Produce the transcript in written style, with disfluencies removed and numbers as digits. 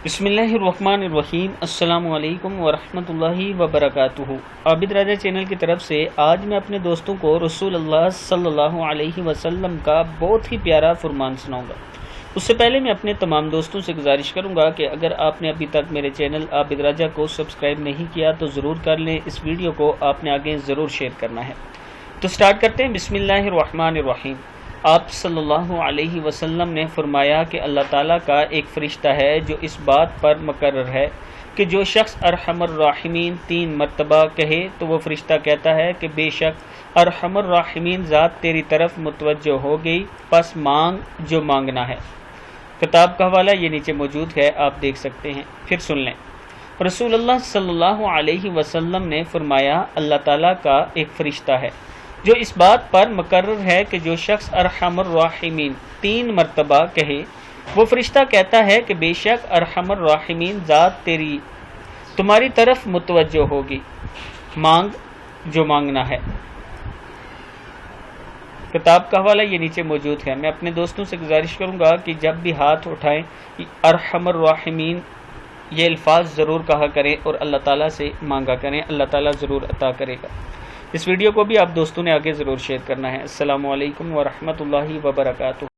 بسم اللہ الرحمن الرحیم۔ السلام علیکم ورحمۃ اللہ وبرکاتہ۔ عابد راجہ چینل کی طرف سے آج میں اپنے دوستوں کو رسول اللہ صلی اللہ علیہ وسلم کا بہت ہی پیارا فرمان سناؤں گا۔ اس سے پہلے میں اپنے تمام دوستوں سے گزارش کروں گا کہ اگر آپ نے ابھی تک میرے چینل عابد راجہ کو سبسکرائب نہیں کیا تو ضرور کر لیں۔ اس ویڈیو کو آپ نے آگے ضرور شیئر کرنا ہے۔ تو سٹارٹ کرتے ہیں۔ بسم اللہ الرحمن الرحیم۔ آپ صلی اللہ علیہ وسلم نے فرمایا کہ اللہ تعالیٰ کا ایک فرشتہ ہے جو اس بات پر مقرر ہے کہ جو شخص ارحم الراحمین 3 مرتبہ کہے تو وہ فرشتہ کہتا ہے کہ بے شک ارحم الراحمین ذات تیری طرف متوجہ ہو گئی، پس مانگ جو مانگنا ہے۔ کتاب کا حوالہ یہ نیچے موجود ہے، آپ دیکھ سکتے ہیں، پھر سن لیں۔ رسول اللہ صلی اللہ علیہ وسلم نے فرمایا اللہ تعالیٰ کا ایک فرشتہ ہے جو اس بات پر مقرر ہے کہ جو شخص ارحم الراحمین 3 مرتبہ کہے، وہ فرشتہ کہتا ہے کہ بے شک ارحم الراحمین ذات تمہاری طرف متوجہ ہوگی، مانگ جو مانگنا ہے۔ کتاب کا حوالہ یہ نیچے موجود ہے۔ میں اپنے دوستوں سے گزارش کروں گا کہ جب بھی ہاتھ اٹھائیں ارحم الراحمین یہ الفاظ ضرور کہا کریں اور اللہ تعالیٰ سے مانگا کریں، اللہ تعالیٰ ضرور عطا کرے گا۔ اس ویڈیو کو بھی آپ دوستوں نے آگے ضرور شیئر کرنا ہے۔ السلام علیکم ورحمۃ اللہ وبرکاتہ۔